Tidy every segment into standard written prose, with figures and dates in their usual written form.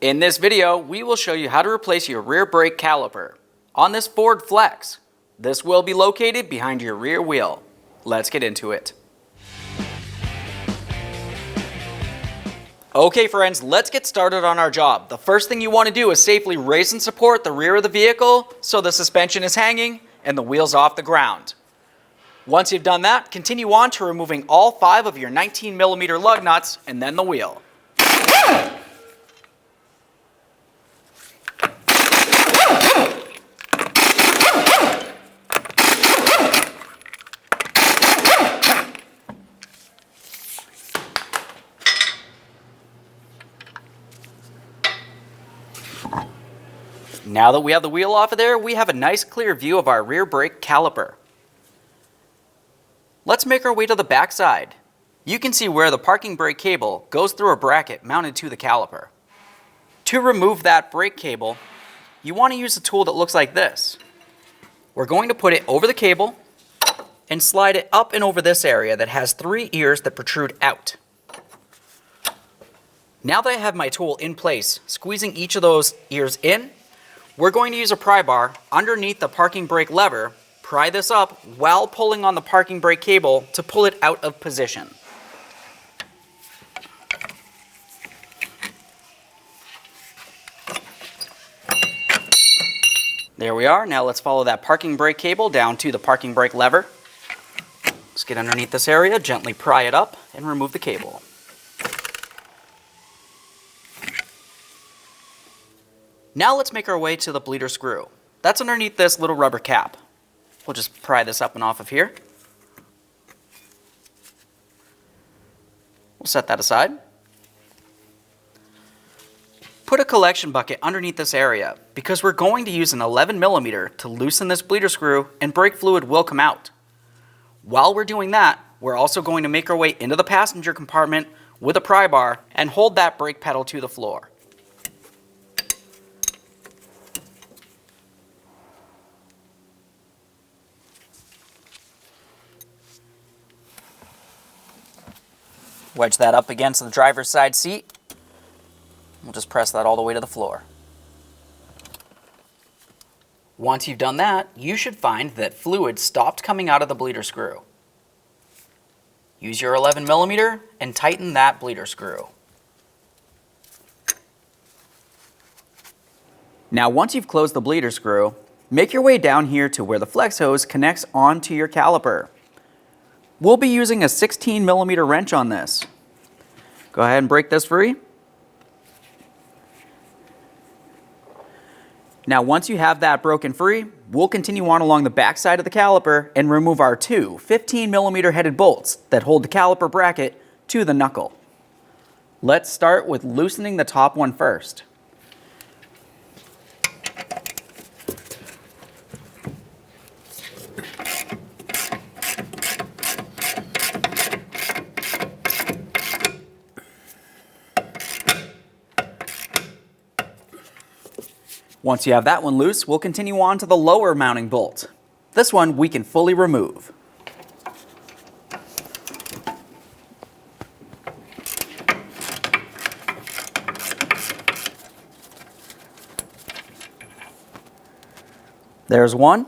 In this video, we will show you how to replace your rear brake caliper on this Ford Flex. This will be located behind your rear wheel. Let's get into it. Okay friends, let's get started on our job. The first thing you want to do is safely raise and support the rear of the vehicle so the suspension is hanging and the wheels off the ground. Once you've done that, continue on to removing all 5 of your 19mm lug nuts and then the wheel. Now that we have the wheel off of there, we have a nice clear view of our rear brake caliper. Let's make our way to the back side. You can see where the parking brake cable goes through a bracket mounted to the caliper. To remove that brake cable, you want to use a tool that looks like this. We're going to put it over the cable and slide it up and over this area that has 3 ears that protrude out. Now that I have my tool in place, squeezing each of those ears in, we're going to use a pry bar underneath the parking brake lever, pry this up while pulling on the parking brake cable to pull it out of position. There we are. Now let's follow that parking brake cable down to the parking brake lever. Let's get underneath this area, gently pry it up, and remove the cable. Now let's make our way to the bleeder screw. That's underneath this little rubber cap. We'll just pry this up and off of here. We'll set that aside. Put a collection bucket underneath this area because we're going to use an 11mm to loosen this bleeder screw and brake fluid will come out. While we're doing that, we're also going to make our way into the passenger compartment with a pry bar and hold that brake pedal to the floor. Wedge that up against the driver's side seat. We'll just press that all the way to the floor. Once you've done that, you should find that fluid stopped coming out of the bleeder screw. Use your 11mm and tighten that bleeder screw. Now once you've closed the bleeder screw, make your way down here to where the flex hose connects onto your caliper. We'll be using a 16mm wrench on this. Go ahead and break this free. Now once you have that broken free, we'll continue on along the back side of the caliper and remove our 2 15mm headed bolts that hold the caliper bracket to the knuckle. Let's start with loosening the top one first. Once you have that one loose, we'll continue on to the lower mounting bolt. This one we can fully remove. There's one.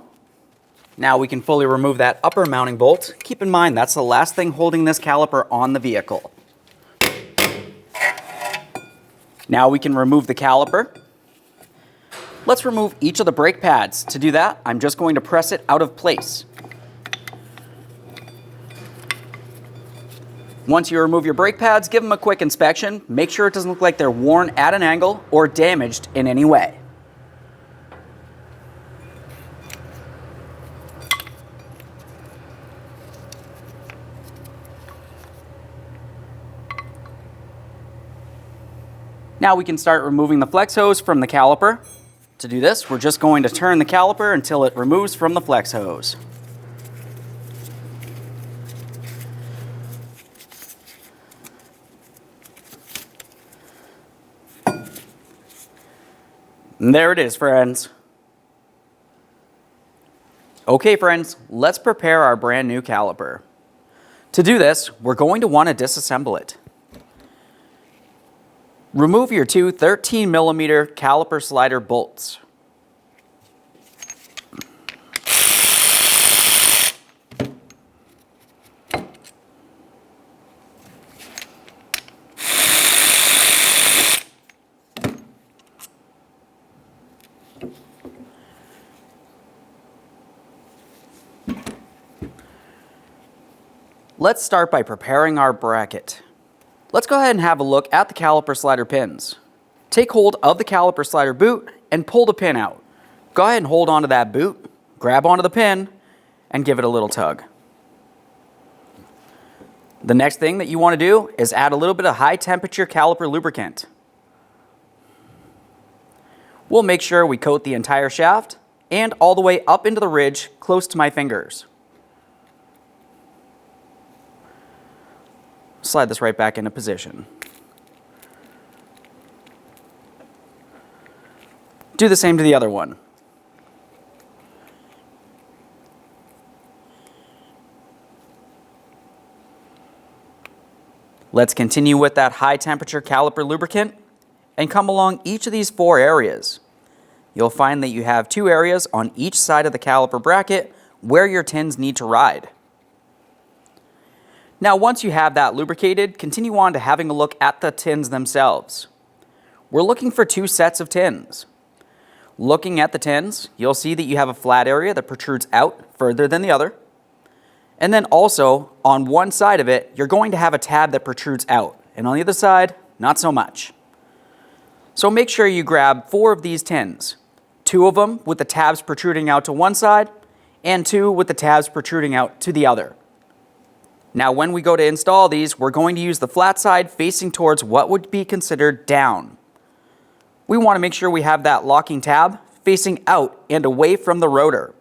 Now we can fully remove that upper mounting bolt. Keep in mind that's the last thing holding this caliper on the vehicle. Now we can remove the caliper. Let's remove each of the brake pads. To do that, I'm just going to press it out of place. Once you remove your brake pads, give them a quick inspection. Make sure it doesn't look like they're worn at an angle or damaged in any way. Now we can start removing the flex hose from the caliper. To do this, we're just going to turn the caliper until it removes from the flex hose. And there it is, friends. Okay, friends, let's prepare our brand new caliper. To do this, we're going to want to disassemble it. Remove your two 13mm caliper slider bolts. Let's start by preparing our bracket. Let's go ahead and have a look at the caliper slider pins. Take hold of the caliper slider boot and pull the pin out. Go ahead and hold onto that boot, grab onto the pin, and give it a little tug. The next thing that you want to do is add a little bit of high temperature caliper lubricant. We'll make sure we coat the entire shaft and all the way up into the ridge close to my fingers. Slide this right back into position. Do the same to the other one. Let's continue with that high temperature caliper lubricant and come along each of these 4 areas. You'll find that you have 2 areas on each side of the caliper bracket where your tins need to ride. Now, once you have that lubricated, continue on to having a look at the tins themselves. We're looking for 2 sets of tins. Looking at the tins, you'll see that you have a flat area that protrudes out further than the other. And then also, on one side of it, you're going to have a tab that protrudes out. And on the other side, not so much. So make sure you grab 4 of these tins. 2 of them with the tabs protruding out to one side, and 2 with the tabs protruding out to the other. Now, when we go to install these, we're going to use the flat side facing towards what would be considered down. We want to make sure we have that locking tab facing out and away from the rotor.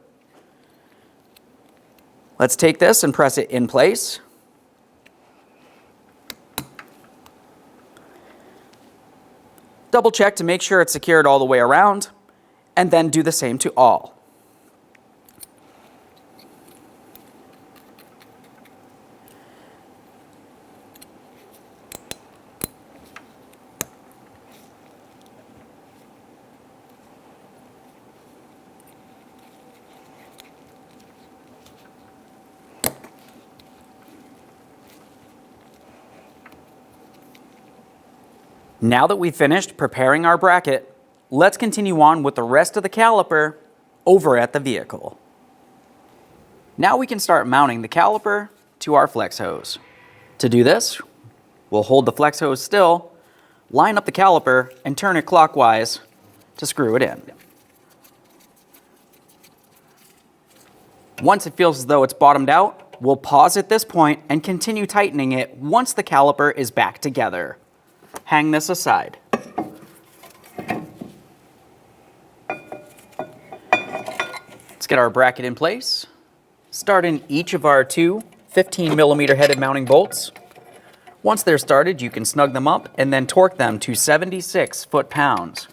Let's take this and press it in place. Double check to make sure it's secured all the way around, and then do the same to all. Now that we've finished preparing our bracket, let's continue on with the rest of the caliper over at the vehicle. Now we can start mounting the caliper to our flex hose. To do this, we'll hold the flex hose still, line up the caliper, and turn it clockwise to screw it in. Once it feels as though it's bottomed out, we'll pause at this point and continue tightening it once the caliper is back together. Hang this aside. Let's get our bracket in place. Start in each of our 2 15mm headed mounting bolts. Once they're started, you can snug them up and then torque them to 76 foot-pounds.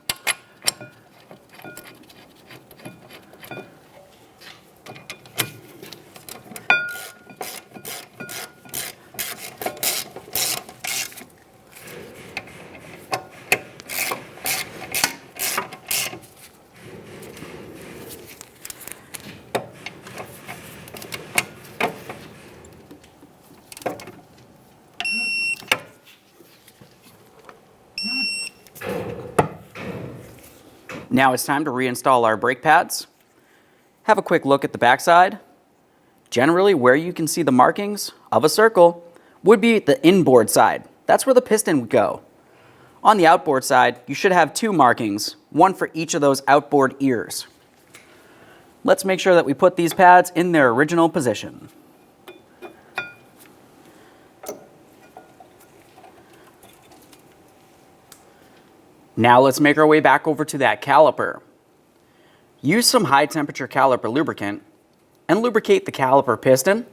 Now it's time to reinstall our brake pads. Have a quick look at the backside. Generally, where you can see the markings of a circle would be the inboard side. That's where the piston would go. On the outboard side, you should have 2 markings, one for each of those outboard ears. Let's make sure that we put these pads in their original position. Now let's make our way back over to that caliper. Use some high temperature caliper lubricant and lubricate the caliper piston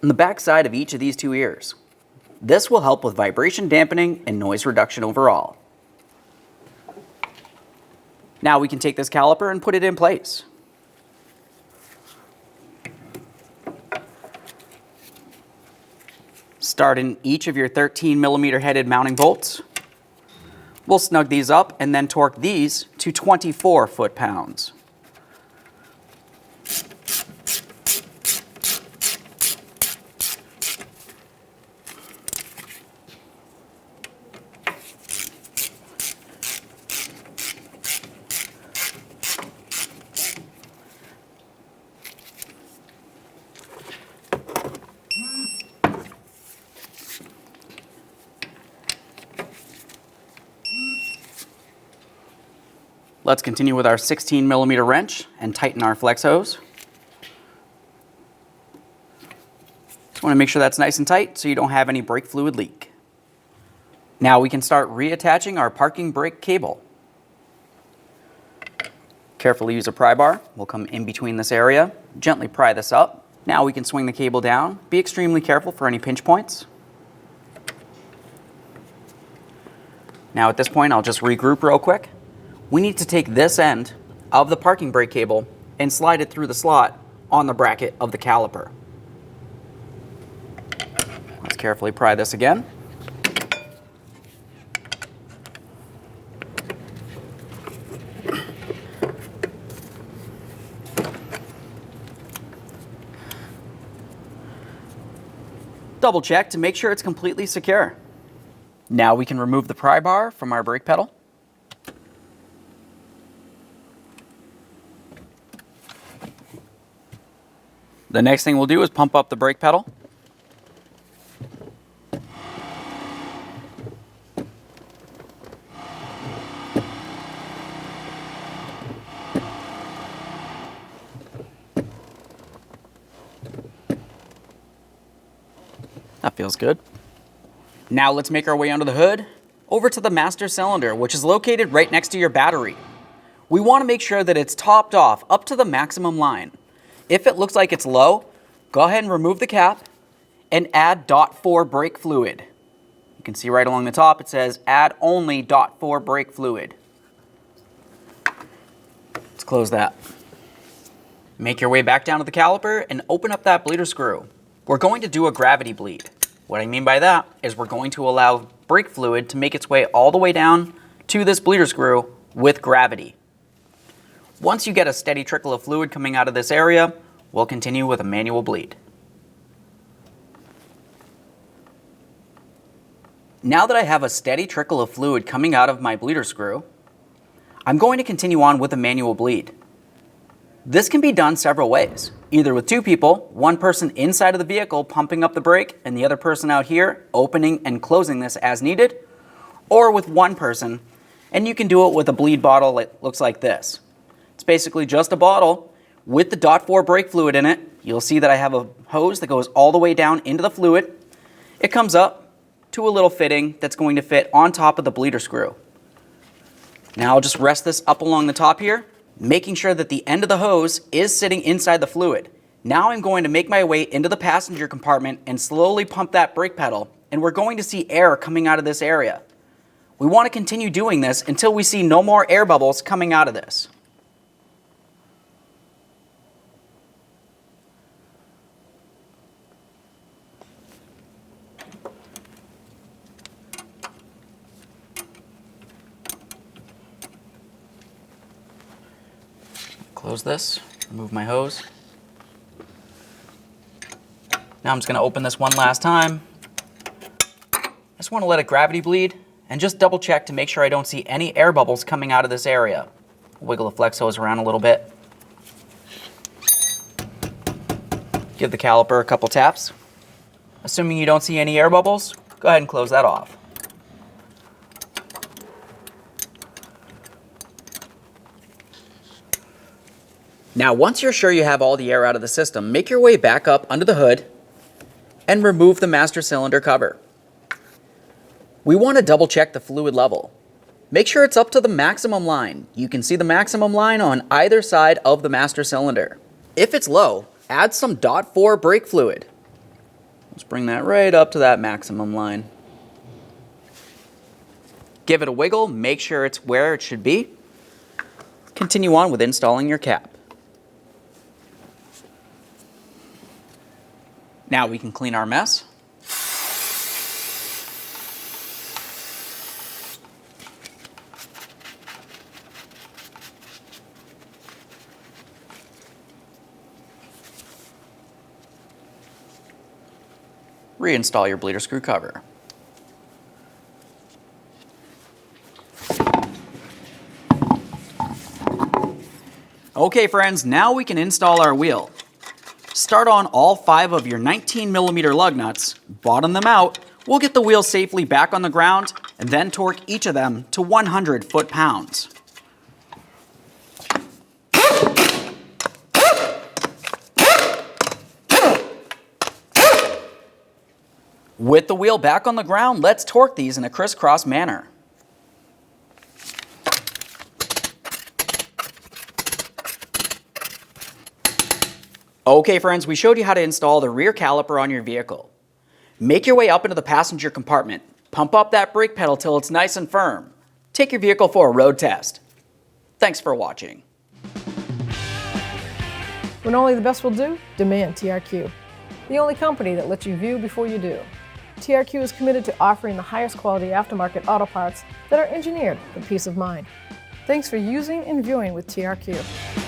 and the back side of each of these 2 ears. This will help with vibration dampening and noise reduction overall. Now we can take this caliper and put it in place. Start in each of your 13mm headed mounting bolts. We'll snug these up and then torque these to 24 foot-pounds. Let's continue with our 16mm wrench and tighten our flex hose. Just want to make sure that's nice and tight so you don't have any brake fluid leak. Now we can start reattaching our parking brake cable. Carefully use a pry bar. We'll come in between this area, gently pry this up. Now we can swing the cable down. Be extremely careful for any pinch points. Now at this point, I'll just regroup real quick. We need to take this end of the parking brake cable and slide it through the slot on the bracket of the caliper. Let's carefully pry this again. Double check to make sure it's completely secure. Now we can remove the pry bar from our brake pedal. The next thing we'll do is pump up the brake pedal. That feels good. Now let's make our way under the hood, over to the master cylinder, which is located right next to your battery. We want to make sure that it's topped off up to the maximum line. If it looks like it's low, go ahead and remove the cap and add .4 brake fluid. You can see right along the top it says add only .4 brake fluid. Let's close that. Make your way back down to the caliper and open up that bleeder screw. We're going to do a gravity bleed. What I mean by that is we're going to allow brake fluid to make its way all the way down to this bleeder screw with gravity. Once you get a steady trickle of fluid coming out of this area, we'll continue with a manual bleed. Now that I have a steady trickle of fluid coming out of my bleeder screw, I'm going to continue on with a manual bleed. This can be done several ways, either with two people, one person inside of the vehicle pumping up the brake and the other person out here opening and closing this as needed, or with one person, and you can do it with a bleed bottle that looks like this. It's basically just a bottle with the .4 brake fluid in it. You'll see that I have a hose that goes all the way down into the fluid. It comes up to a little fitting that's going to fit on top of the bleeder screw. Now I'll just rest this up along the top here, making sure that the end of the hose is sitting inside the fluid. Now I'm going to make my way into the passenger compartment and slowly pump that brake pedal, and we're going to see air coming out of this area. We want to continue doing this until we see no more air bubbles coming out of this. Close this, remove my hose. Now I'm just going to open this one last time. I just want to let it gravity bleed and just double check to make sure I don't see any air bubbles coming out of this area. Wiggle the flex hose around a little bit. Give the caliper a couple taps. Assuming you don't see any air bubbles, go ahead and close that off. Now, once you're sure you have all the air out of the system, make your way back up under the hood and remove the master cylinder cover. We want to double check the fluid level. Make sure it's up to the maximum line. You can see the maximum line on either side of the master cylinder. If it's low, add some .4 brake fluid. Let's bring that right up to that maximum line. Give it a wiggle, make sure it's where it should be. Continue on with installing your cap. Now we can clean our mess. Reinstall your bleeder screw cover. Okay friends, now we can install our wheel. Start on all 5 of your 19mm lug nuts, bottom them out. We'll get the wheel safely back on the ground and then torque each of them to 100 foot-pounds. With the wheel back on the ground, let's torque these in a crisscross manner. Okay friends, we showed you how to install the rear caliper on your vehicle. Make your way up into the passenger compartment. Pump up that brake pedal till it's nice and firm. Take your vehicle for a road test. Thanks for watching. When only the best will do, demand TRQ. The only company that lets you view before you do. TRQ is committed to offering the highest quality aftermarket auto parts that are engineered for peace of mind. Thanks for using and viewing with TRQ.